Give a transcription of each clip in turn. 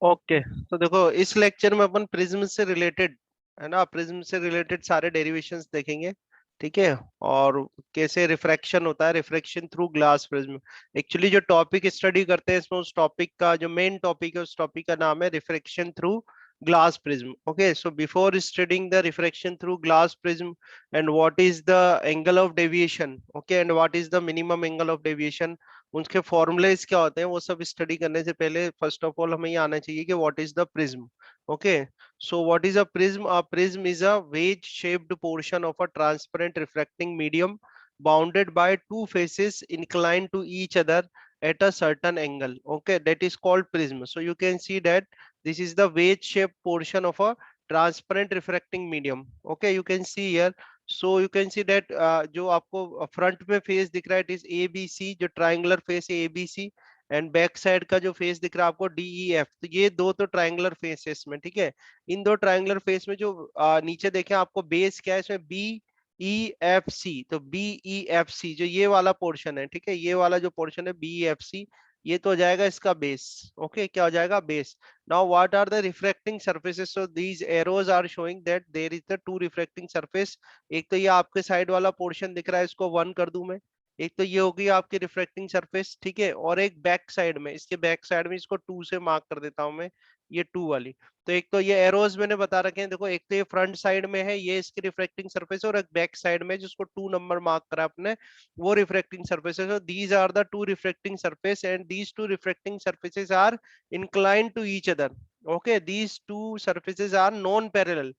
Okay, तो देखो इस लेक्चर में अपन प्रिज्म से रिलेटेड, है ना, प्रिज्म से रिलेटेड सारे डेरिवेशंस देखेंगे। ठीक है। और कैसे रिफ्रैक्शन होता है, refraction through glass prism. Actually जो टॉपिक स्टडी करते हैं इसमें, उस टॉपिक का जो मेन टॉपिक है, उस टॉपिक का नाम है refraction through glass prism. Okay, so before studying the refraction through glass prism and what is the angle of deviation, okay, and what is the minimum angle of deviation, उनके formulas क्या होते हैं, वो सब study करने से पहले first of all हमें ये आना चाहिए कि what is the prism. Okay, so what is a prism is a wedge shaped portion of a transparent refracting medium bounded by two faces inclined to each other at a certain angle. Okay, that is called prism. So you can see that this is the wedge shaped portion of a transparent refracting medium. Okay, you can see here. So you can see that जो आपको front में face दिख रहा है, it is a b c, जो triangular face है ए b c, and back side का जो फेस दिख रहा है आपको डी ई एफ। तो ये दो तो ट्राइंगुलर फेस है इसमें। ठीक है, इन दो ट्राइंगुलर फेस में जो नीचे देखें आपको बेस क्या है इसमें, बी ई एफ सी। तो बी ई एफ सी जो ये वाला पोर्शन है, ठीक है, ये वाला जो पोर्शन है बी ई एफ सी, ये तो हो जाएगा इसका बेस। ओके, क्या हो जाएगा, base. Now, what are the refracting surfaces? So these arrows are showing that there is the two refracting surface. एक तो ये आपके साइड वाला पोर्शन दिख रहा है, इसको 1 कर दूं मैं। एक तो ये होगी आपकी रिफ्लेक्टिंग सरफेस, ठीक है, और एक बैक साइड में, इसके बैक साइड में इसको 2 से मार्क कर देता हूं मैं, ये 2 वाली। तो एक तो ये एरोज मैंने बता रखे हैं, देखो, एक तो ये फ्रंट साइड में है, ये इसकी रिफ्लेक्टिंग सरफेस है, और एक बैक साइड में जिसको 2 नंबर मार्क करा आपने, वो रिफ्लेक्टिंग सरफेस है। So these are the two refracting surface, and these two refracting surfaces are inclined to each other. Okay, these two surfaces are non parallel.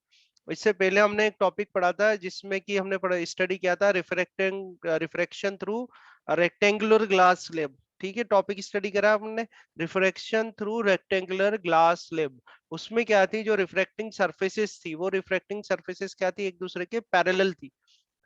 इससे पहले हमने एक टॉपिक पढ़ा था जिसमें कि हमने पढ़ा, स्टडी किया था, refraction through rectangular glass slab. ठीक है, टॉपिक स्टडी करा हमने, refraction through rectangular glass slab. उसमें क्या थी, जो रिफ्रैक्टिंग सरफेसेस थी, वो रिफ्रैक्टिंग सरफेसेस क्या थी, एक दूसरे के पैरेलल थी।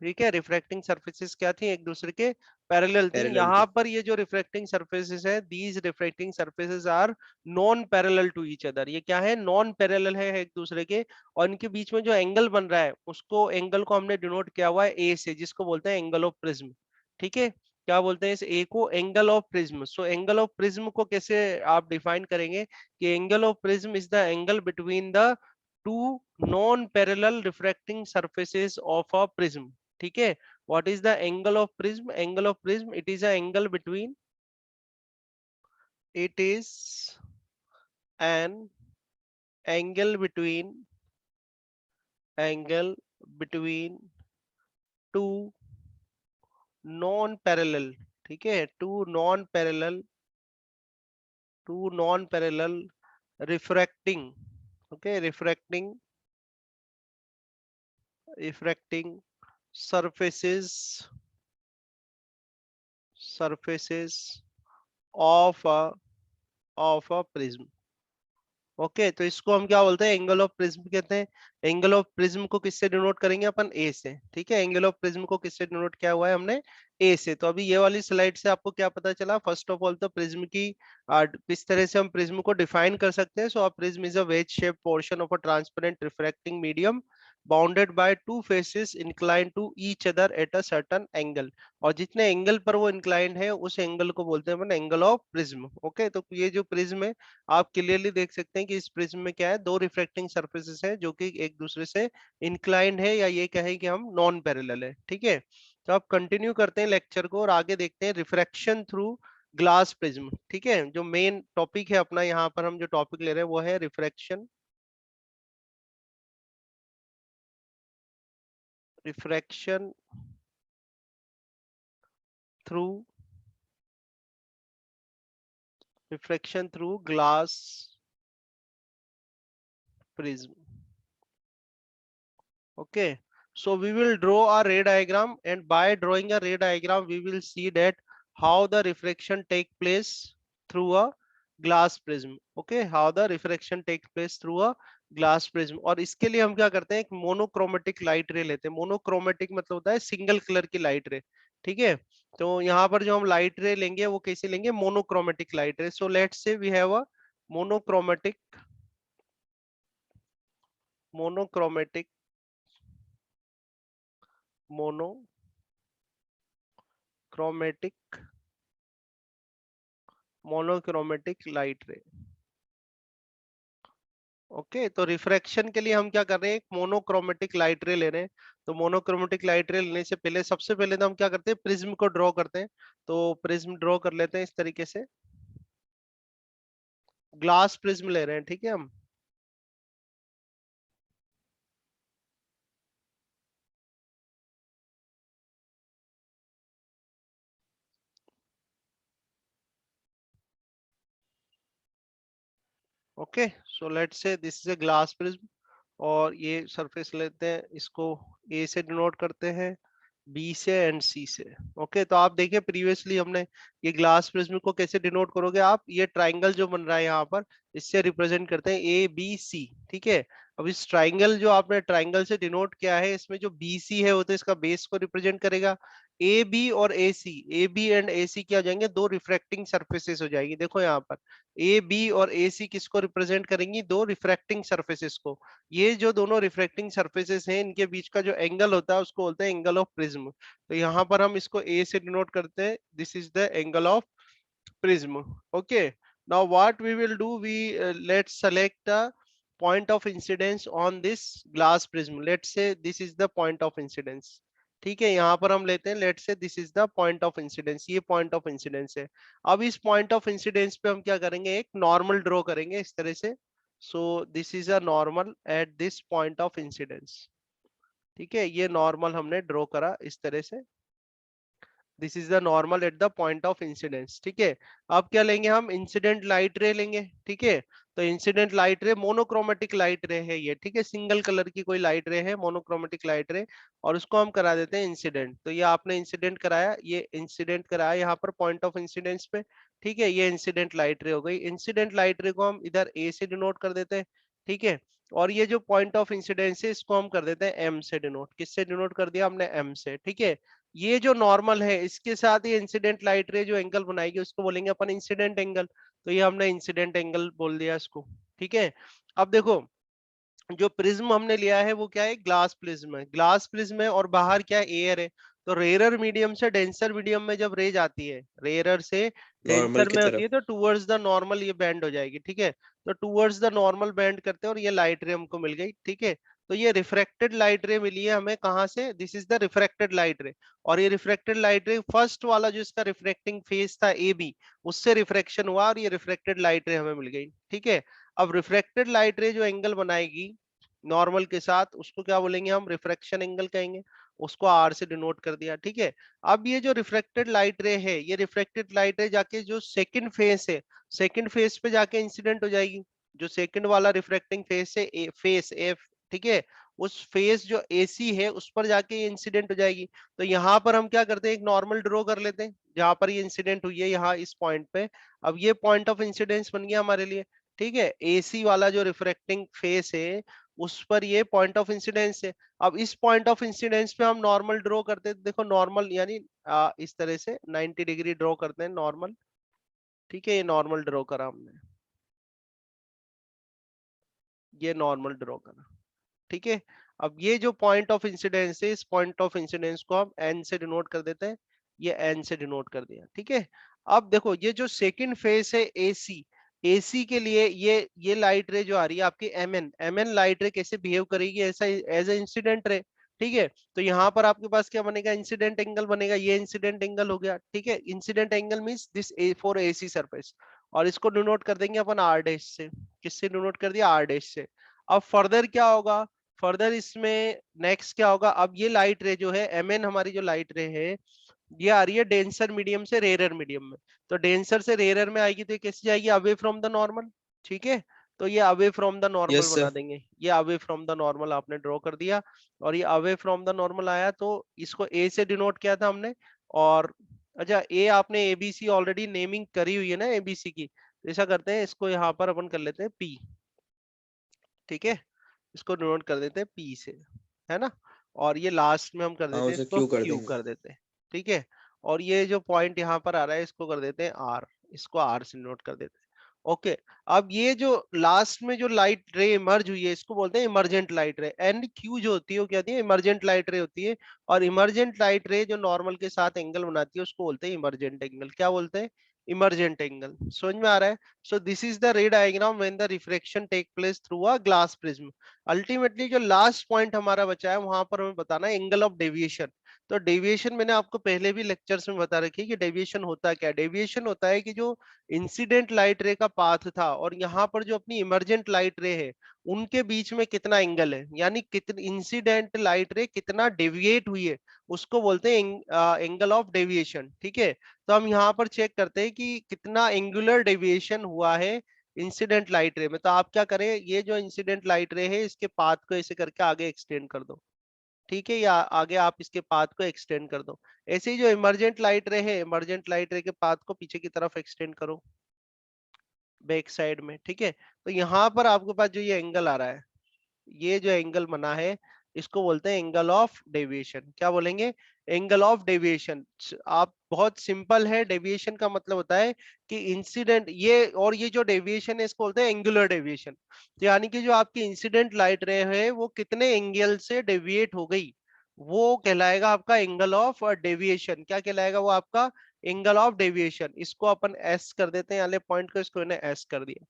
ठीक है, रिफ्रैक्टिंग सरफेसेस क्या थी, एक दूसरे के पैरेलल थी। पैरेलल यहाँ थी। पर ये जो रिफ्रैक्टिंग सरफेसेस है, these refracting surfaces are non parallel to each other. ये क्या है, नॉन पैरेलल है एक दूसरे के। और इनके बीच में जो एंगल बन रहा है, उसको एंगल को हमने डिनोट किया हुआ है ए से, जिसको बोलते हैं एंगल ऑफ प्रिज्म। ठीक है, क्या बोलते हैं इस ए को, angle of prism. So angle of prism को कैसे आप डिफाइन करेंगे, कि angle of prism is the angle between the two non parallel refracting surfaces of a prism. ठीक है, what is the angle of prism, angle of prism, it is a angle between, it is an angle between, angle between two non parallel, ठीक है, two non parallel refracting, okay, refracting surfaces, surfaces of a prism। Okay, तो इसको हम क्या बोलते हैं, angle of prism कहते हैं। एंगल ऑफ प्रिज्म को किससे डिनोट करेंगे अपन, ए से। ठीक है, एंगल ऑफ प्रिज्म को किससे डिनोट किया हुआ है हमने, ए से। तो अभी ये वाली स्लाइड से आपको क्या पता चला, फर्स्ट ऑफ ऑल तो प्रिज्म की किस तरह से हम प्रिज्म को डिफाइन कर सकते हैं। So a prism is a wedge shape portion of a transparent refracting medium bounded by two faces incline to each other at a certain angle. और जितने एंगल पर वो इंक्लाइंड है, उस एंगल को बोलते हैं अपन एंगल ऑफ प्रिज्म। ओके, तो ये जो प्रिज्म है, आप क्लियरली देख सकते हैं कि इस प्रिज्म में क्या है, दो रिफ्रैक्टिंग सरफेसेस है जो कि एक दूसरे से इंक्लाइंड है, या ये कहें कि हम नॉन पैरेलल है। ठीक है, तो आप कंटिन्यू करते हैं लेक्चर को और आगे देखते हैं रिफ्रैक्शन थ्रू ग्लास प्रिज्म। ठीक है, जो मेन टॉपिक है अपना, यहाँ पर हम जो टॉपिक ले रहे हैं वो है refraction, refraction through, refraction through glass prism. Okay, so we will draw a ray diagram, and by drawing a ray diagram we will see that how the refraction take place through a glass prism. Okay, how the refraction take place through a glass prism। और इसके लिए हम क्या करते हैं, एक monochromatic light रे लेते हैं। मोनोक्रोमेटिक मतलब होता है सिंगल कलर की लाइट रे। ठीक है, तो यहाँ पर जो हम लाइट रे लेंगे वो कैसे लेंगे, monochromatic light ray. So let's say we have a monochromatic, monochromatic monochromatic monochromatic light ray. Okay, तो रिफ्रैक्शन के लिए हम क्या कर रहे हैं, एक मोनोक्रोमेटिक लाइट रे ले रहे हैं। तो मोनोक्रोमेटिक लाइट रे लेने से पहले, सबसे पहले तो हम क्या करते हैं, प्रिज्म को ड्रॉ करते हैं। तो प्रिज्म ड्रॉ कर लेते हैं इस तरीके से, ग्लास प्रिज्म ले रहे हैं, ठीक है हम। ओके, सो लेट्स से this is a glass prism, और ये सरफेस लेते हैं, इसको ए से डिनोट करते हैं, बी से एंड सी से। ओके, तो आप देखिए प्रीवियसली हमने ये ग्लास प्रिज्म को कैसे डिनोट करोगे आप, ये ट्राइंगल जो बन रहा है यहाँ पर, इससे रिप्रेजेंट करते हैं ए बी सी, ठीक है। अब इस ट्राइंगल जो आपने ट्राइंगल से डिनोट किया है, इसमें जो बी सी है वो तो इसका बेस को रिप्रेजेंट करेगा। ए बी और ए सी, ए बी एंड ए सी क्या हो जाएंगे, दो रिफ्रैक्टिंग सरफेसेस हो जाएगी। देखो यहाँ पर ए बी और ए सी किसको रिप्रेजेंट करेंगी, दो रिफ्रैक्टिंग सरफेसेस को। ये जो दोनों रिफ्रैक्टिंग सरफेसेस हैं, इनके बीच का जो एंगल होता है उसको बोलते हैं एंगल ऑफ प्रिज्म। तो यहाँ पर हम इसको ए से डिनोट करते हैं, this is the angle of prism. Okay, now what we will do, we let's select a point of incidence on this glass prism. Let's say this is the point of incidence, ठीक है। यहाँ पर हम लेते हैं, let's say this is the point of incidence, ये point of incidence है। अब इस point of incidence पे हम क्या करेंगे, एक normal draw करेंगे इस तरह से। so this is a normal at this point of incidence, ठीक है। ये normal हमने draw करा इस तरह से, this is the normal at the point of incidence, ठीक है। अब क्या लेंगे हम, इंसिडेंट लाइट रे लेंगे, ठीक है। तो इंसिडेंट लाइट रे मोनोक्रोमेटिक लाइट रे है ये, ठीक है, सिंगल कलर की कोई लाइट रे है, मोनोक्रोमेटिक लाइट रे, और उसको हम करा देते हैं इंसिडेंट। तो ये आपने इंसिडेंट कराया, ये इंसिडेंट कराया यहाँ पर पॉइंट ऑफ इंसिडेंस पे, ठीक है। ये इंसिडेंट लाइट रे हो गई। इंसिडेंट लाइट रे को हम इधर ए से डिनोट कर देते हैं, ठीक है। और ये जो पॉइंट ऑफ इंसिडेंस है, इसको हम कर देते हैं एम से डिनोट। किससे डिनोट कर दिया हमने, एम से, ठीक है। ये जो नॉर्मल है, इसके साथ ही इंसिडेंट लाइट रे जो एंगल बनाएगी उसको बोलेंगे अपन इंसिडेंट एंगल। तो ये हमने इंसिडेंट एंगल बोल दिया इसको, ठीक है। अब देखो, जो प्रिज्म हमने लिया है वो क्या है, ग्लास प्रिज्म है। ग्लास प्रिज्म है और बाहर क्या है, एयर है। तो रेयरर मीडियम से डेंसर मीडियम में जब रे जाती है, रेयरर से नॉर्मल डेंसर की में होती तरफ। है, तो टूवर्ड्स द नॉर्मल ये बैंड हो जाएगी, ठीक है। तो टूवर्ड्स द नॉर्मल बैंड करते हैं, और ये लाइट रे हमको मिल गई, ठीक है। तो ये रिफ्रैक्टेड लाइट रे मिली है हमें, कहाँ से, this is the refracted light रे। और ये रिफ्रैक्टेड लाइट रे फर्स्ट वाला जो इसका रिफ्रैक्टिंग फेस था ए बी, उससे रिफ्रैक्शन हुआ और ये रिफ्रैक्टेड लाइट रे हमें मिल गई, ठीक है। अब रिफ्रैक्टेड लाइट रे जो एंगल बनाएगी नॉर्मल के साथ, उसको क्या बोलेंगे हम, रिफ्रैक्शन एंगल कहेंगे। उसको आर से डिनोट कर दिया, ठीक है। अब ये जो रिफ्रैक्टेड लाइट रे है, ये रिफ्रैक्टेड लाइट रे जाके जो सेकंड फेस है, सेकंड फेस पे जाके इंसिडेंट हो जाएगी। जो सेकंड वाला रिफ्रैक्टिंग फेस है, फेस एफ, ठीक है, उस फेस जो एसी है उस पर जाके ये इंसिडेंट हो जाएगी। तो यहाँ पर हम क्या करते हैं, एक नॉर्मल ड्रॉ कर लेते हैं जहां पर ये इंसिडेंट हुई है, यहाँ इस पॉइंट पे। अब ये पॉइंट ऑफ इंसिडेंस बन गया हमारे लिए, ठीक है। एसी वाला जो रिफ्रैक्टिंग फेस है उस पर ये पॉइंट ऑफ इंसिडेंस है। अब इस पॉइंट ऑफ इंसिडेंस पे हम नॉर्मल ड्रॉ करते हैं, देखो नॉर्मल यानी इस तरह से 90 डिग्री ड्रॉ करते हैं नॉर्मल, ठीक है। ये नॉर्मल ड्रॉ करा हमने, ये नॉर्मल ड्रॉ करा, ठीक है। अब ये जो पॉइंट ऑफ इंसिडेंस है, इस पॉइंट ऑफ इंसिडेंस को हम एन से डिनोट कर देते हैं, ये एन से डिनोट कर दिया, ठीक है। अब देखो, ये जो सेकंड फेस है एसी, एसी के लिए ये लाइट रे जो आ रही है आपकी एमएन, एमएन लाइट रे कैसे बिहेव करेगी, ऐसा एज ए इंसिडेंट रे, ठीक है। तो यहाँ पर आपके पास क्या बनेगा, इंसिडेंट एंगल बनेगा, ये इंसिडेंट एंगल हो गया, ठीक है। Incident angle means this A for AC surface, और इसको डिनोट कर देंगे अपन आर डैश से। किससे डिनोट कर दिया, आर डैश से। अब फर्दर क्या होगा, फर्दर इसमें नेक्स्ट क्या होगा, अब ये लाइट रे जो है एम एन, हमारी जो लाइट रे है, ये आ रही है डेंसर मीडियम से रेयर मीडियम में। तो डेंसर से रेयर में आएगी तो ये कैसे जाएगी, अवे फ्रॉम द नॉर्मल, ठीक है। तो ये away from the normal yes बना सर। देंगे, ये अवे फ्रॉम द नॉर्मल आपने ड्रॉ कर दिया। और ये अवे फ्रॉम द नॉर्मल आया, तो इसको ए से डिनोट किया था हमने। और अच्छा, ए आपने एबीसी ऑलरेडी नेमिंग करी हुई है ना एबीसी की, तो ऐसा करते हैं, इसको यहाँ पर अपन कर लेते हैं पी, ठीक है। इसको डिनोट कर देते हैं पी से, है ना। और ये लास्ट में हम कर हाँ, देते हैं उसे इसको क्यों कर क्यू देंगे। कर देते हैं, ठीक है। और ये जो पॉइंट यहाँ पर आ रहा है इसको कर देते हैं आर, इसको आर से नोट कर देते हैं। ओके, अब ये जो लास्ट में जो लाइट रे इमर्ज हुई है, इसको बोलते हैं इमर्जेंट लाइट रे। एंड क्यू जो होती है वो क्या होती है, इमर्जेंट लाइट रे होती है। और इमर्जेंट लाइट रे जो नॉर्मल के साथ एंगल बनाती है उसको बोलते हैं इमर्जेंट एंगल। क्या बोलते हैं, इमरजेंट एंगल। समझ में आ रहा है? So this is the ray diagram when the refraction take place through a glass prism. Ultimately जो लास्ट पॉइंट हमारा बचा है वहां पर हमें बताना है एंगल ऑफ डेविएशन। तो डेविएशन मैंने आपको पहले भी लेक्चर्स में बता रखी है कि डेविएशन होता क्या है। डेविएशन होता है कि जो इंसिडेंट लाइट रे का पाथ था और यहाँ पर जो अपनी इमरजेंट लाइट रे है उनके बीच में कितना एंगल है, यानी कितनी इंसिडेंट लाइट रे कितना डेविएट हुई है, उसको बोलते हैं एंगल ऑफ डेविएशन। ठीक है, तो हम यहाँ पर चेक करते हैं कि कितना एंगुलर डेविएशन हुआ है इंसिडेंट लाइट रे में। तो आप क्या करें, ये जो इंसिडेंट लाइट रे है इसके पाथ को ऐसे करके आगे एक्सटेंड कर दो। ठीक है, या आगे आप इसके पाथ को एक्सटेंड कर दो। ऐसे ही जो इमरजेंट लाइट रे है, इमरजेंट लाइट रे के पाथ को पीछे की तरफ एक्सटेंड करो बैक साइड में। ठीक है, तो यहाँ पर आपके पास जो ये एंगल आ रहा है, ये जो एंगल बना है इसको बोलते हैं एंगल ऑफ डेविएशन। क्या बोलेंगे? Angle of deviation. आप बहुत सिंपल है, डेविएशन का मतलब होता है कि इंसिडेंट ये, और ये जो डेविएशन है इसको बोलते हैं एंगुलर डेविएशन। तो यानी कि जो आपकी इंसिडेंट लाइट रे है वो कितने एंगल से डेविएट हो गई, वो कहलाएगा आपका एंगल ऑफ डेविएशन। क्या कहलाएगा वो आपका? Angle of deviation. इसको अपन एस कर देते हैं, वाले पॉइंट को इसको इन्हें एस कर दिया।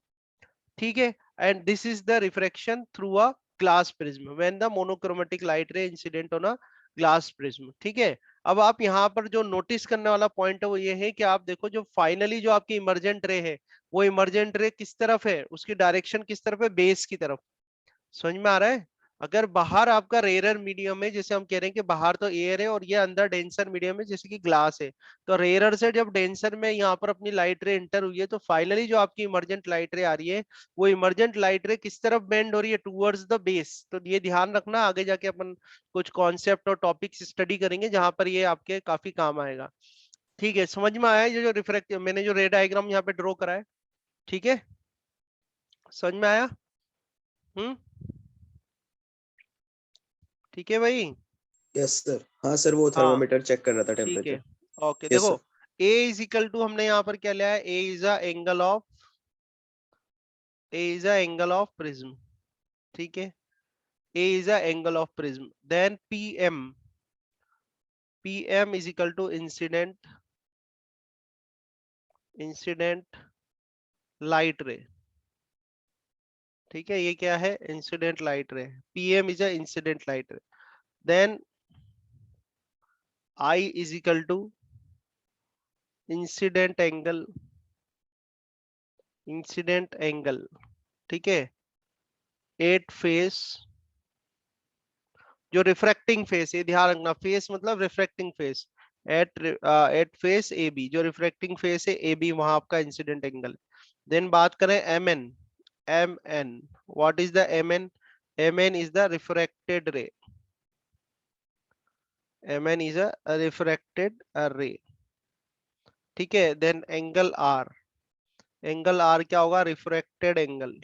ठीक है, and this is the refraction through a glass prism when the monochromatic light ray incident on a glass prism. ठीक है, अब आप यहाँ पर जो नोटिस करने वाला पॉइंट है वो ये है कि आप देखो जो फाइनली जो आपकी इमरजेंट रे है वो इमरजेंट रे किस तरफ है, उसकी डायरेक्शन किस तरफ है? बेस की तरफ। समझ में आ रहा है? अगर बाहर आपका रेयर मीडियम है, जैसे हम कह रहे हैं कि बाहर तो एयर है और ये अंदर डेंसर मीडियम है जैसे कि ग्लास है, तो रेयर से जब डेंसर में यहाँ पर अपनी लाइट रे इंटर हुई है तो फाइनली जो आपकी इमरजेंट लाइट रे आ रही है वो इमरजेंट लाइट रे किस तरफ बेंड हो रही है? Towards the base. तो ये ध्यान रखना, आगे जाके अपन कुछ कॉन्सेप्ट और टॉपिक्स स्टडी करेंगे जहां पर ये आपके काफी काम आएगा। ठीक है, समझ में आया? ये जो रिफ्रैक्ट मैंने जो रे डायग्राम यहाँ पे ड्रॉ करा है, ठीक है, समझ में आया? हम्म, ठीक है भाई। Yes sir. हाँ सर, वो हाँ थर्मामीटर चेक कर रहा था ठीक है, टेम्परेचर। ओके। यस देखो sir. A is equal to, हमने यहाँ पर क्या लिया है? A is a angle of, a is a angle of prism. ठीक है, a is a angle of prism. Then P M, P M is equal to incident, incident light ray. ठीक है, ये क्या है? Incident light ray. P M is a incident light ray. Then i is equal to incident angle, incident angle. ठीक है, at face, जो refracting face, ये ध्यान रखना, फेस मतलब refracting face, at face A B, जो रिफ्रैक्टिंग फेस है A B वहां आपका इंसिडेंट एंगल। देन बात करें M N, M N, what is the M N? M N is the refracted ray, M N is a refracted ray. ठीक है, then angle R, angle R क्या होगा? Refracted angle,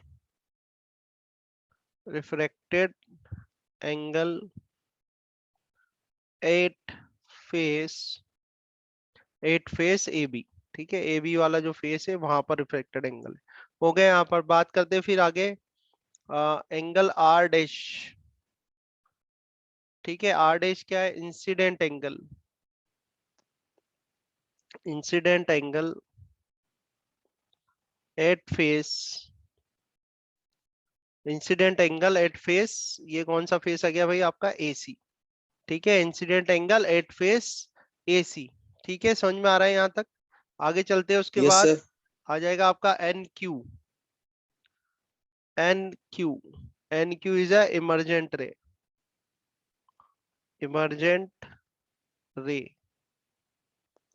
refracted angle at face, at face A B. ठीक है, A B वाला जो face है वहां पर रिफ्लेक्टेड एंगल है। हो गया यहाँ पर। बात करते हैं फिर आगे एंगल आर डैश। ठीक है, आर डैश क्या है? Incident angle, incident angle at face, incident angle at face, ये कौन सा फेस आ गया भाई? आपका एसी। ठीक है, incident angle at face AC. ठीक है, समझ में आ रहा है यहाँ तक? आगे चलते हैं, उसके यस बाद सर। आ जाएगा आपका N Q, N Q, N Q is a emergent ray, emergent ray.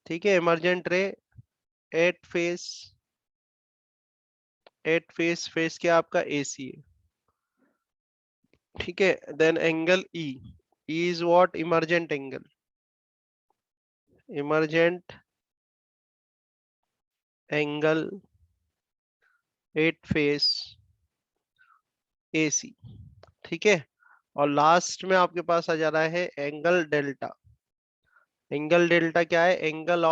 ठीक है, emergent ray at face, at face, face क्या आपका एसी है। ठीक है, then angle E, E is what? Emergent angle, emergent angle at face AC. ठीक है, और लास्ट में आपके पास आ जा रहा है एंगल डेल्टा। एंगल डेल्टा क्या है? Angle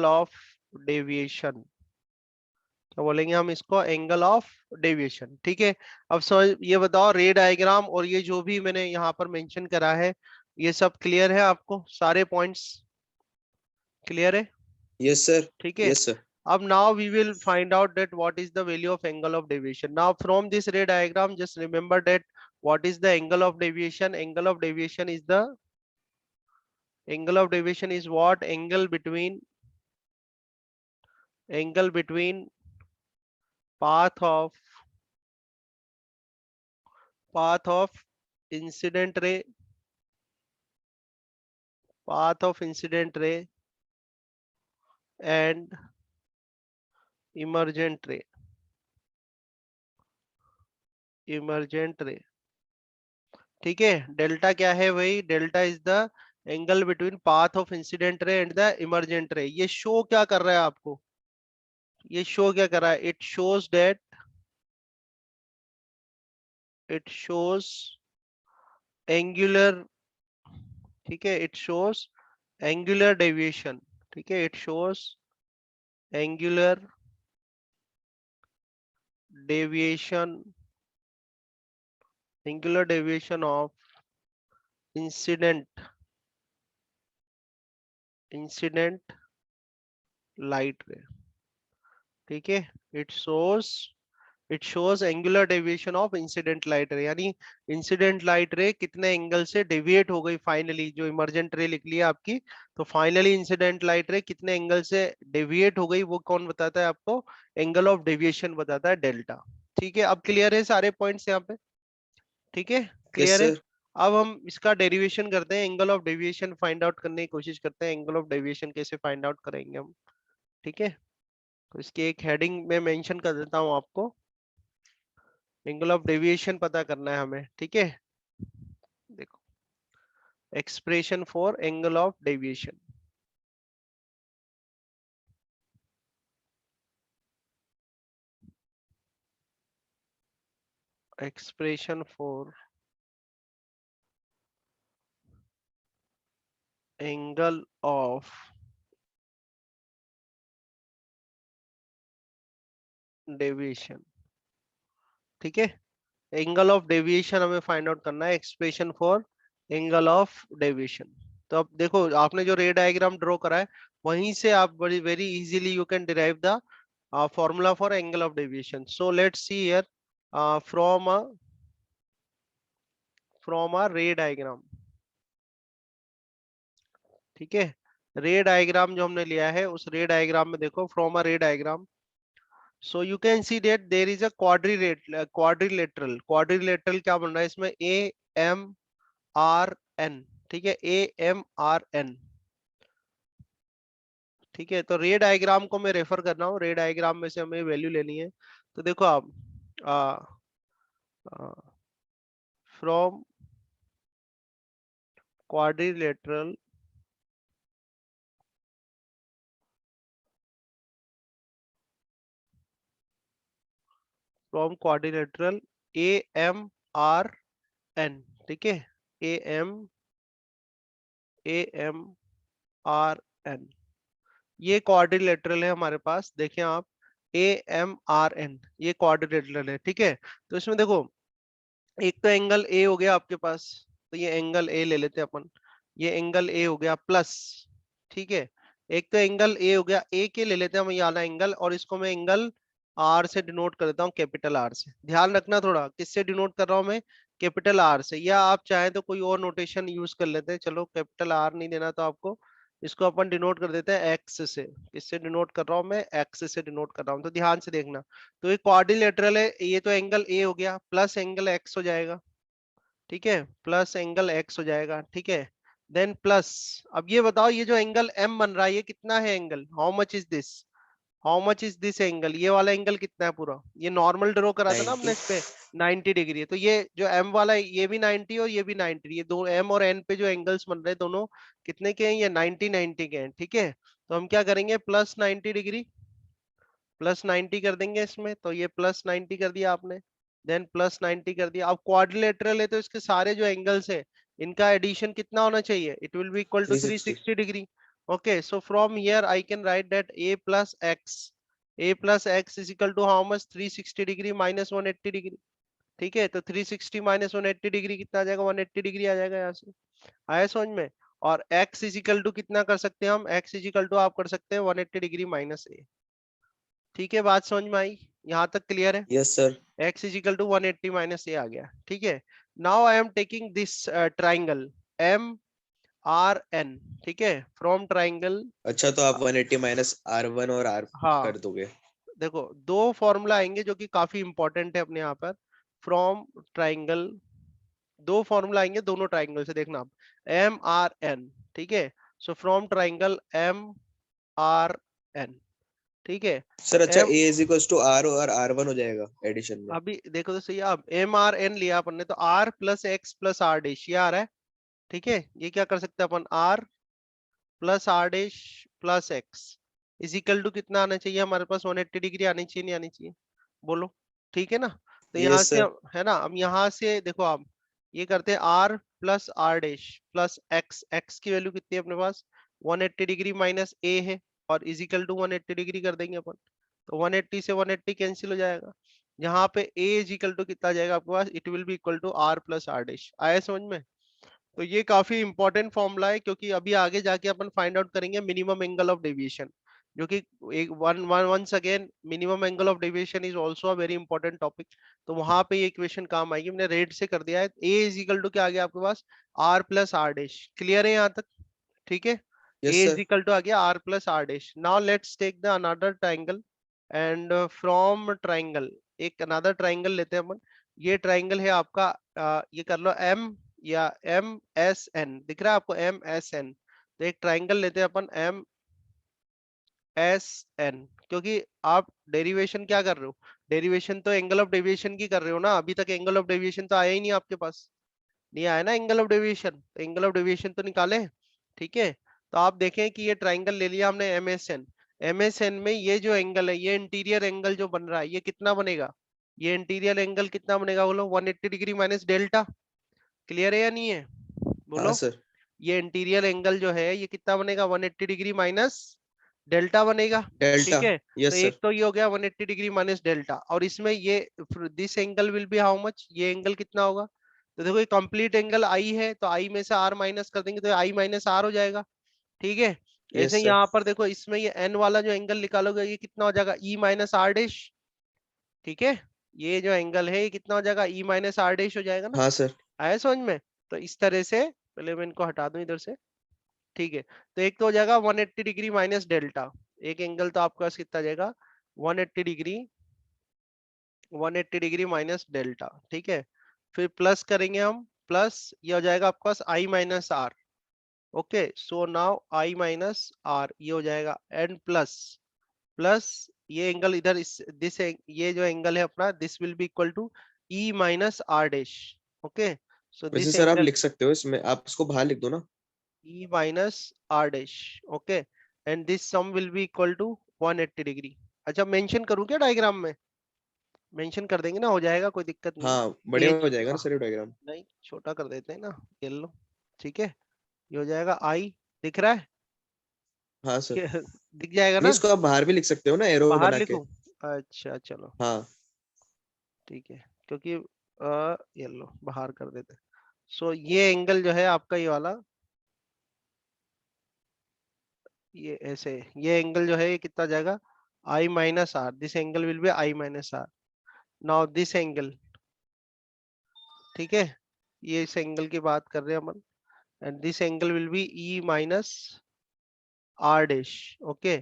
of deviation. क्या बोलेंगे हम इसको? Angle of deviation. ठीक है, अब समझ, ये बताओ रे डायग्राम और ये जो भी मैंने यहाँ पर मेंशन करा है ये सब क्लियर है आपको? सारे पॉइंट्स क्लियर है? Yes, sir. ठीक है। Yes, sir. अब now we will find out that what is the value of angle of deviation. Now from this ray diagram, just remember that what is the angle of deviation. Angle of deviation is what? Angle between path of incident ray, and emergent ray. ठीक है। Delta क्या है भाई? Delta is the angle between path of incident ray and the emergent रे। ये show क्या कर रहा है आपको? ये शो क्या कर रहा है? इट शोज एंगुलर, ठीक है, इट शोज एंगुलर डेविएशन, ठीक है, it shows angular deviation, of incident light ray, ठीक है। It shows angular deviation of incident light रे, यानी इंसिडेंट लाइट रे कितने एंगल से डेविएट हो गई फाइनली। जो इमर्जेंट रे लिख लिया आपकी, तो फाइनली इंसिडेंट लाइट रे कितने एंगल से डेविएट हो गई, वो कौन बताता है आपको? एंगल ऑफ डेविएशन बताता है, डेल्टा। ठीक है, अब क्लियर है सारे पॉइंट्स यहाँ पे? ठीक है, Yes, क्लियर है। sir. अब हम इसका डेरिवेशन करते हैं, angle of deviation find out करने की कोशिश करते हैं। एंगल ऑफ डेविएशन कैसे फाइंड आउट करेंगे हम? ठीक है, तो इसकी एक हेडिंग में मेंशन कर देता हूं आपको। एंगल ऑफ डेविएशन पता करना है हमें, ठीक है। देखो, expression for angle of deviation. Expression for angle of deviation, ठीक है। एंगल ऑफ डेविएशन हमें फाइंड आउट करना है, expression for angle of deviation. तो अब देखो, आपने जो रे डायग्राम ड्रॉ करा है, वहीं से आप बड़ी very easily you can derive the formula for angle of deviation. So let's see here, from a ray diagram, ठीक है। रे डायग्राम जो हमने लिया है, उस रे डायग्राम में देखो, from a ray diagram, so you can see that there is a quadrilateral क्या बन रहा है इसमें? ए एम आर एन, ठीक है, ए एम आर एन, ठीक है। तो रे डायग्राम को मैं रेफर कर रहा हूँ, रे डायग्राम में से हमें वैल्यू लेनी है। तो देखो आप, from quadrilateral from quadrilateral AMRN, ठीक है, AMRN, ये क्वाड्रिलेटरल है हमारे पास। देखें आप, AMRN ये क्वाड्रिलेटरल है, ठीक है। तो इसमें देखो, एक तो एंगल ए हो गया आपके पास, तो ये एंगल ए ले लेते हैं अपन। ये एंगल ए हो गया प्लस, ठीक है। एक तो एंगल ए हो गया, ए के ले लेते हैं हम ये वाला एंगल, और इसको मैं एंगल आर से डिनोट कर देता हूँ, कैपिटल आर से। ध्यान रखना थोड़ा, किससे डिनोट कर रहा हूँ मैं? कैपिटल आर से, या आप चाहें तो कोई और नोटेशन यूज कर लेते हैं। चलो, कैपिटल आर नहीं देना तो आपको, इसको अपन डिनोट कर देते हैं एक्स से। किससे डिनोट कर रहा हूँ मैं? एक्स से डिनोट कर रहा हूँ। तो ध्यान से देखना, तो ये क्वाड्रिलेटरल है, ये तो एंगल ए हो गया, प्लस एंगल एक्स हो जाएगा, ठीक है, प्लस एंगल एक्स हो जाएगा, ठीक है। देन प्लस, अब ये बताओ, ये जो एंगल एम बन रहा है, ये कितना है angle? How much is this angle? ये वाला एंगल कितना है पूरा? ये नॉर्मल ड्रॉ करा था ना हमने 90. इस पे, 90 डिग्री है। तो ये जो एम वाला है, ये भी 90 और ये भी 90, ये दो एम और एन पे जो एंगल्स बन रहे हैं दोनों कितने के हैं? ये 90 के हैं, ठीक है। तो हम क्या करेंगे? प्लस 90 डिग्री, प्लस 90 कर देंगे इसमें, तो ये प्लस 90 कर दिया आपने। देन प्लस 90 कर दिया। अब क्वाड्रिलेटरल है, तो इसके सारे जो एंगल्स है, इनका एडिशन कितना होना चाहिए? It will be equal to 360. 360 degree. Okay, so from here I can write that a plus x is equal to how much? 360 degree minus 180 degree, ठीक है। तो 360 माइनस 180 डिग्री कितना आ जाएगा? 180 डिग्री आ जाएगा यहाँ से। आया समझ में? और x इजिकल टू कितना कर सकते हैं हम, x इजिकल टू आप कर सकते हैं 180 डिग्री माइनस ए। ठीक है, बात समझ में आई, यहाँ तक क्लियर है? Yes sir. x is equal to 180 minus a आ गया। ठीक है, now I am taking this triangle M R N. ठीक है, फ्रॉम ट्राइंगल। अच्छा, तो आप 180 माइनस R1 और R हाँ, कर दोगे? देखो दो फॉर्मूला आएंगे जो कि काफी इंपॉर्टेंट है अपने यहाँ पर। फ्रॉम ट्राइंगल, दो फॉर्मूला आएंगे दोनों ट्राइंगल से, देखना आप, एम आर एन। ठीक है, so from triangle M R N. ठीक है, तो सर अच्छा, M, A is equal to R और R1 हो जाएगा एडिशन में? अभी देखो तो सही, अब एम आर एन लिया अपन ने तो R plus x plus are dash ये आ रहा है। ठीक है, ये क्या कर सकते हैं अपन, r plus are dash plus x is equal to कितना आना चाहिए हमारे पास, 180 डिग्री आनी चाहिए, नहीं आनी चाहिए, बोलो? ठीक है ना, तो यहाँ यस से सर। है ना, अब यहाँ से देखो आप, ये करते हैं r plus are dash plus x, x की वैल्यू कितनी है अपने पास, 180 डिग्री माइनस ए है, और इजिकल टू 180 डिग्री कर देंगे अपन, तो 180 से 180 कैंसिल हो जाएगा। यहाँ पे ए इजिकल टू कितना आ जाएगा आपके पास, it will be equal to r plus are dash. आया समझ में? तो ये काफी इंपॉर्टेंट फॉर्मूला है, क्योंकि अभी आगे जाके अपन फाइंड आउट करेंगे मिनिमम एंगल ऑफ डेविएशन, जो कि एक once again minimum angle of deviation is also a very important topic. तो वहां पे ये इक्वेशन काम आएगी। मैंने रेड से कर दिया है, ए इज इक्वल टू क्या आ गया आपके पास, r plus are dash. Clear है यहाँ तक? ठीक है, yes a is sir. Equal to आ गया r plus are dash. Now let's take the another triangle, and from triangle एक अनदर ट्राइंगल लेते हैं अपन। ये ट्राइंगल है आपका, ये कर लो एम या एम एस एन, दिख रहा है आपको, एम एस एन। तो एक ट्राइंगल लेते हैं अपन एम एस एन, क्योंकि आप डेरिवेशन क्या कर रहे हो, डेरिवेशन तो एंगल ऑफ डेविएशन की कर रहे हो ना, अभी तक एंगल ऑफ डेविएशन तो आया ही नहीं आपके पास, नहीं आया ना एंगल ऑफ डेविएशन, तो एंगल ऑफ डेविएशन तो निकाले। ठीक है, तो आप देखें कि ये ट्राइंगल ले लिया हमने M S N, M S N में ये जो एंगल है, ये इंटीरियर एंगल जो बन रहा है, ये कितना बनेगा, ये इंटीरियर एंगल कितना बनेगा बोलो, 180 डिग्री माइनस डेल्टा। क्लियर है या नहीं है, हाँ बोलो? सर। ये इंटीरियर एंगल जो है ये कितना बनेगा, 180 डिग्री माइनस डेल्टा बनेगा। डेल्टा। ठीक है, तो यस एक सर। तो ये हो गया 180 डिग्री माइनस डेल्टा, और इसमें ये this angle will B how much, ये एंगल कितना होगा, तो देखो ये कंप्लीट एंगल आई है, तो आई में से आर माइनस कर देंगे तो आई माइनस आर हो जाएगा। ठीक है, ऐसे यस ही सर। यहाँ पर देखो, इसमें ये एन वाला जो एंगल निकालोगे ये कितना हो जाएगा, ई माइनस आर डैश। ठीक है, ये जो एंगल है ये कितना हो जाएगा, ई माइनस आर डैश हो जाएगा ना। हाँ सर। आया समझ में? तो इस तरह से, पहले मैं इनको हटा दूं इधर से। ठीक है, तो एक तो हो जाएगा 180 डिग्री माइनस डेल्टा, एक एंगल तो आपके पास कितना जाएगा, 180 डिग्री, 180 डिग्री माइनस डेल्टा। ठीक है, फिर प्लस करेंगे हम, प्लस ये हो जाएगा आपके पास i minus r. Okay, so now i minus r ये हो जाएगा, एंड प्लस, प्लस ये एंगल इधर, इस दिस, ये जो एंगल है अपना, this will be equal to e minus r dash. Okay, so वैसे दिस सर आप एंगल लिख सकते हो इसमें, आप इसको बाहर लिख दो ना। E minus R dash, okay, and this sum will be equal to 180 degree. अच्छा, मेंशन करूं क्या डायग्राम में, मेंशन कर देंगे ना, हो जाएगा, कोई दिक्कत नहीं है। हाँ, बढ़िया एज, हो जाएगा ना सर ये डायग्राम। नहीं छोटा कर देते हैं ना, ये लो। ठीक है, ये हो जाएगा आई, दिख रहा है? हाँ सर। दिख जाएगा नहीं, ना, इसको आप बाहर भी लिख सकते हो ना, एरो बाहर बना के। लिखूं? अच्छा चलो, हाँ। ठीक है, क्योंकि ये लो बाहर कर देते हैं। सो ये एंगल जो है आपका, ये वाला, ये ऐसे, ये एंगल जो है ये कितना जाएगा, i minus r, this angle will be i minus r. Now this angle, ठीक है, ये इस एंगल की बात कर रहे हैं अपन, and this angle will be e minus r dash. Okay,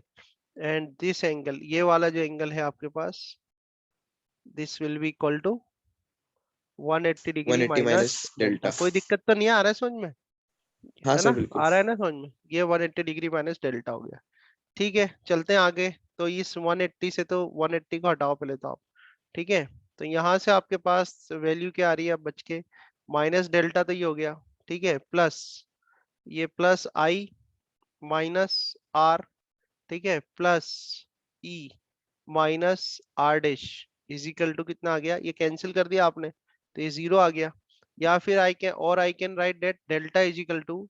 and this angle, ये वाला जो एंगल है आपके पास, this will be equal to 180 degree 180 minus minus delta. Delta. कोई दिक्कत तो नहीं आ रहा है समझ में, हाँ है ना? सर बिल्कुल। आ रहा है ना समझ में, ये 180 डिग्री माइनस डेल्टा हो गया। ठीक है, चलते हैं आगे। तो इस 180 से तो 180 को हटाओ पहले तो आप। ठीक है, तो यहाँ से आपके पास वैल्यू क्या आ रही है अब बच के, माइनस डेल्टा तो ये हो गया। ठीक है, प्लस ये प्लस आई माइनस आर, ठीक है, plus e minus r dash is equal to कितना आ गया, ये कैंसिल कर दिया आपने तो ये जीरो आ गया। या फिर I can write that delta is equal to,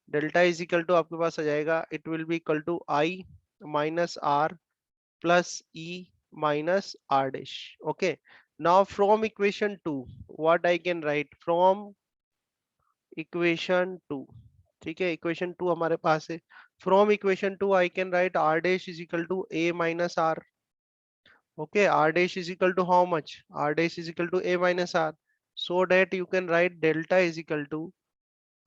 delta is equal to आपके पास आ जाएगा, it will be equal to i minus r plus e minus r dash. Okay, now from equation two, what I can write from equation two, ठीक है, equation 2 हमारे पास है। From equation 2 I can write r dash is equal to a minus r। Okay, r dash is equal to how much? R dash is equal to a minus r, so that you can write delta is equal to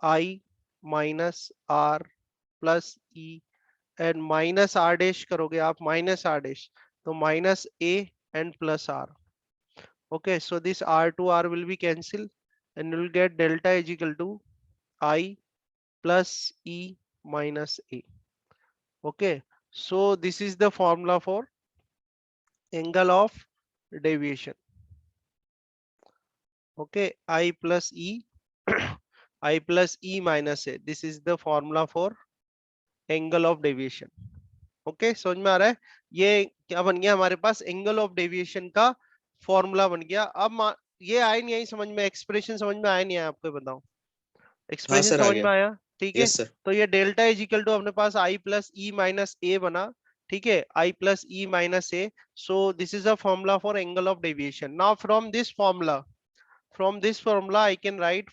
I minus r plus e, and minus r dash करोगे आप, minus r dash, तो minus a and plus r. Okay, so this r to r will be cancelled and you will get delta is equal to I plus e minus a. Okay, so this is the formula for angle of deviation. Okay, I plus e I plus e minus a, this is the formula for angle of deviation. Okay, समझ में आ रहा है? ये क्या बन गया हमारे पास, एंगल ऑफ डेविएशन का फॉर्मूला बन गया। अब ये आया नहीं आई समझ में, एक्सप्रेशन समझ में आया नहीं आया, आपको बताओ, हाँ एक्सप्रेशन सर आ समझ गया। में आया? ठीक है, यस सर। तो ये डेल्टा इज इक्वल टू अपने पास आई प्लस ई माइनस ए बना। ठीक है, i plus e minus a, so this is a formula for angle of deviation. Now from this formula I can write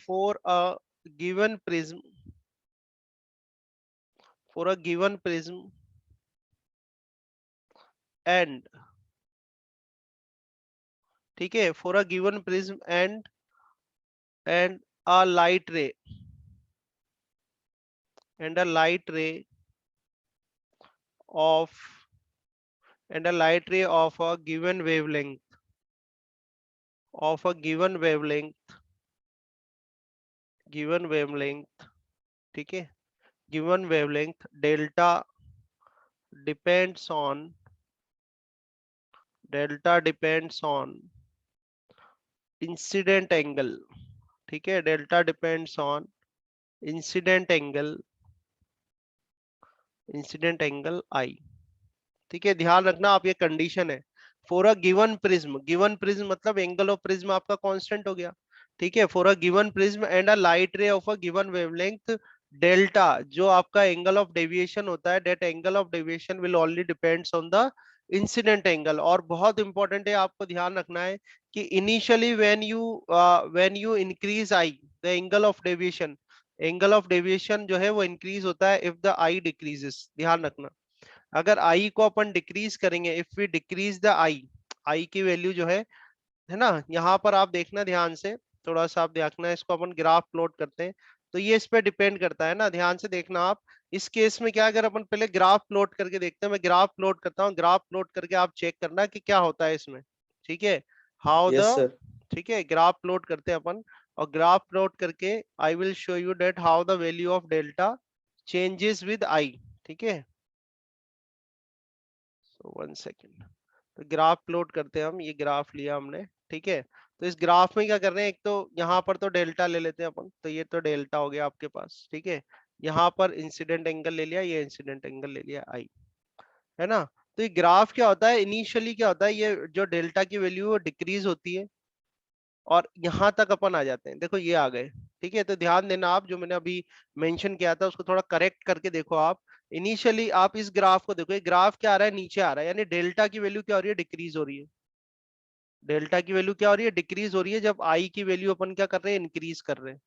for a given prism, for a given prism and, ठीक है, for a given prism and a light ray, and a light ray of and a light ray of a given wavelength, of a given wavelength, ठीक है, given wavelength depends on delta depends on incident angle. ठीक है, delta depends on incident angle i. ठीक है, ध्यान रखना आप, ये कंडीशन है फॉर अ गिवन प्रिज्म मतलब एंगल ऑफ प्रिज्म आपका कांस्टेंट हो गया। ठीक है, for a given prism and a light ray of a given wavelength, delta जो आपका एंगल ऑफ डेविएशन होता है, that angle of deviation will only depends on the incident angle. और बहुत इंपॉर्टेंट है, आपको ध्यान रखना है कि initially when you increase I the angle of deviation जो है वो इंक्रीज होता है इफ द आई डिक्रीजेस। ध्यान रखना, अगर आई को अपन डिक्रीज करेंगे, इफ वी डिक्रीज द आई की वैल्यू जो है ना, यहाँ पर आप देखना ध्यान से, थोड़ा सा आप देखना, इसको अपन ग्राफ प्लॉट करते हैं तो ये इस पे डिपेंड करता है ना, ध्यान से देखना आप। इस केस में क्या, अगर अपन पहले ग्राफ प्लॉट करके देखते हैं, मैं ग्राफ प्लॉट करता हूँ, ग्राफ प्लॉट करके आप चेक करना कि क्या होता है इसमें। ठीक है, हाउ द, यस सर। ठीक है, ग्राफ प्लॉट करते हैं अपन, और ग्राफ प्लॉट करके I will show you that how the value of delta changes with i. ठीक है, सो 1 सेकेंड, तो ग्राफ प्लॉट करते हैं हम, ये ग्राफ लिया हमने। ठीक है, तो इस ग्राफ में क्या कर रहे हैं, एक तो यहाँ पर तो डेल्टा ले लेते हैं अपन, तो ये तो डेल्टा हो गया आपके पास। ठीक है, यहाँ पर इंसिडेंट एंगल ले लिया, ये इंसिडेंट एंगल ले लिया आई, है ना। तो ये ग्राफ क्या होता है, इनिशियली क्या होता है, ये जो डेल्टा की वैल्यू वो डिक्रीज होती है और यहाँ तक अपन आ जाते हैं, देखो ये आ गए। ठीक है, तो ध्यान देना आप, जो मैंने अभी मेंशन किया था उसको थोड़ा करेक्ट करके देखो आप। इनिशियली आप इस ग्राफ को देखो, ये ग्राफ क्या आ रहा है, नीचे आ रहा है, यानी डेल्टा की वैल्यू क्या हो रही है, डिक्रीज हो रही है। डेल्टा की वैल्यू क्या हो रही है, डिक्रीज हो रही है, जब आई की वैल्यू अपन क्या कर रहे हैं, इंक्रीज कर रहे हैं।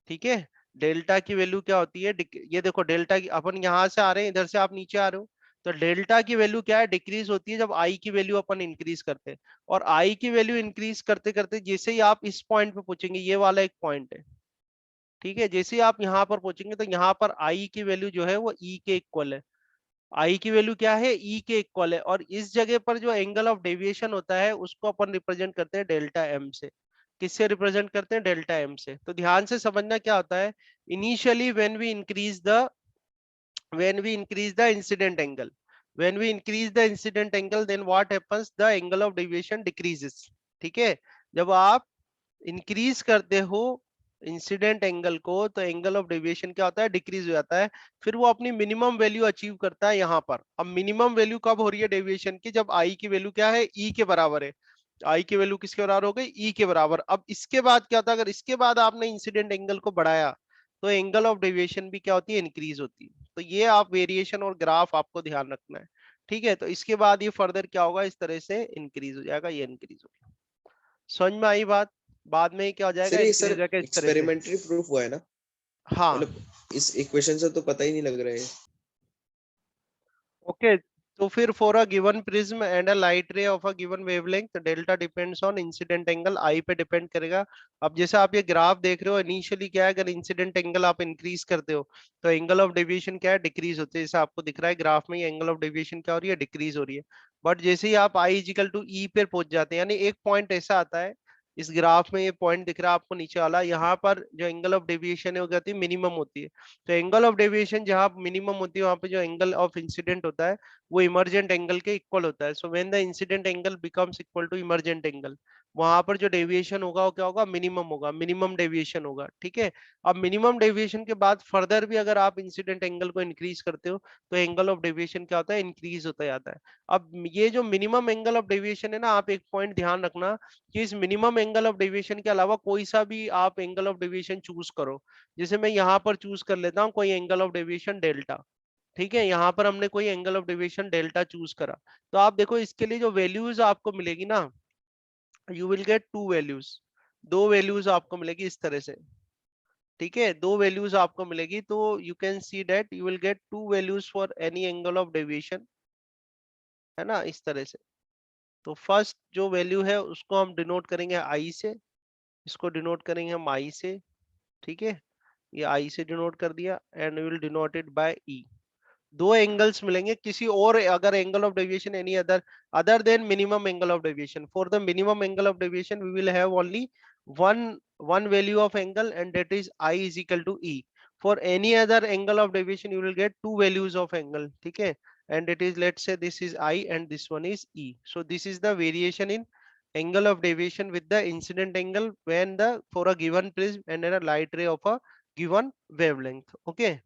ठीक है, डेल्टा की वैल्यू क्या होती है, ये देखो डेल्टा की, अपन यहाँ से आ रहे हैं, इधर से आप नीचे आ रहे हो, तो डेल्टा की वैल्यू क्या है, डिक्रीज होती है जब आई की वैल्यू अपन इंक्रीज करते हैं। और आई की वैल्यू इंक्रीज करते करते जैसे ही आप इस पॉइंट पे पहुंचेंगे, ये वाला एक पॉइंट है, ठीक है, जैसे ही आप यहाँ पर पहुंचेंगे तो यहाँ पर आई की वैल्यू जो है वो ई के इक्वल है। आई की वैल्यू क्या है, ई के इक्वल है, और इस जगह पर जो एंगल ऑफ डेविएशन होता है उसको अपन रिप्रेजेंट करते हैं डेल्टा एम से। किससे रिप्रेजेंट करते हैं, डेल्टा एम से। तो ध्यान से समझना क्या होता है, initially when we increase the incident angle, then what happens, the angle of deviation decreases। ठीक है, जब आप इंक्रीज करते हो इंसिडेंट एंगल को तो एंगल ऑफ डेविएशन क्या होता है, डिक्रीज हो जाता है, फिर वो अपनी मिनिमम वैल्यू अचीव करता है यहाँ पर। अब मिनिमम वैल्यू कब हो रही है डेविएशन की, जब आई की वैल्यू क्या है, ई के बराबर है। आई की वैल्यू किसके बराबर हो गई, ई के बराबर। अब इसके बाद क्या होता है, अगर इसके बाद आपने इंसिडेंट एंगल को बढ़ाया तो एंगल ऑफ डेविएशन भी क्या होती है, इंक्रीज होती है। तो ये आप वेरिएशन और ग्राफ आपको ध्यान रखना है। ठीक है, तो इसके बाद ये फर्दर क्या होगा, इस तरह से इंक्रीज हो जाएगा, ये इंक्रीज हो गया। समझ में आई बात? बाद में ही क्या हो जाएगा, सर ये इंक्रीज हो जाएगा इस तरह से। एक्सपेरिमेंटरी प्रूफ हुआ है ना, हाँ मतलब इस इक्वेशन से तो पता ही नहीं लग रहा है। ओके। तो फिर for a given prism and a light ray of a given wavelength, delta depends on incident angle, i पे डिपेंड करेगा। अब जैसे आप ये ग्राफ देख रहे हो, इनिशियली क्या है, अगर इंसिडेंट एंगल आप इंक्रीज करते हो तो एंगल ऑफ डेविएशन क्या है, डिक्रीज होती है। जैसे आपको दिख रहा है ग्राफ में, एंगल ऑफ डेविएशन क्या हो रही है, डिक्रीज हो रही है। बट जैसे ही आप आई इजिकल टू ई पे पहुंच जाते हैं, यानी एक पॉइंट ऐसा आता है इस ग्राफ में, ये पॉइंट दिख रहा है आपको नीचे वाला, यहाँ पर जो एंगल ऑफ डेविएशन है वो जाती है मिनिमम होती है। तो एंगल ऑफ डेविएशन जहाँ मिनिमम होती है, वहां पे जो एंगल ऑफ इंसिडेंट होता है वो इमर्जेंट एंगल के इक्वल होता है। So when the incident angle becomes equal to emergent angle, वहां पर जो डेविएशन होगा वो क्या होगा, मिनिमम होगा, मिनिमम डेविएशन होगा। ठीक है। अब मिनिमम डेविएशन के बाद फर्दर भी अगर आप इंसिडेंट एंगल को इंक्रीज करते हो तो एंगल ऑफ डेविएशन क्या होता है, इंक्रीज होता जाता है। अब ये जो मिनिमम एंगल ऑफ डेविएशन है ना, आप एक पॉइंट ध्यान रखना कि इस मिनिमम एंगल ऑफ डेविएशन के अलावा कोई सा भी आप एंगल ऑफ डेविएशन चूज करो। जैसे मैं यहाँ पर चूज कर लेता हूँ कोई एंगल ऑफ डेविएशन डेल्टा। ठीक है, यहाँ पर हमने कोई angle of deviation delta choose करा, तो आप देखो इसके लिए जो वैल्यूज आपको मिलेगी ना, you will get to values, दो वैल्यूज आपको मिलेगी इस तरह से। ठीक है, दो वैल्यूज आपको मिलेगी, तो you can see that you will get to values for any angle of deviation, है ना, इस तरह से। तो फर्स्ट जो वैल्यू है उसको हम डिनोट करेंगे आई से, इसको डिनोट करेंगे हम आई से। ठीक है, ये आई से डिनोट कर दिया, and will denote it by e. दो एंगल्स मिलेंगे, किसी और अगर angle of deviation any other than minimum angle of deviation, for the minimum angle of deviation we will have only one one value of angle and that is I is equal to E. For any other angle of deviation you will get two values of angle. ठीक है, and it is, let's say this is I and this one is E. So this is the variation in angle of deviation with the incident angle when the for a given prism and a light ray of a given wavelength. Okay.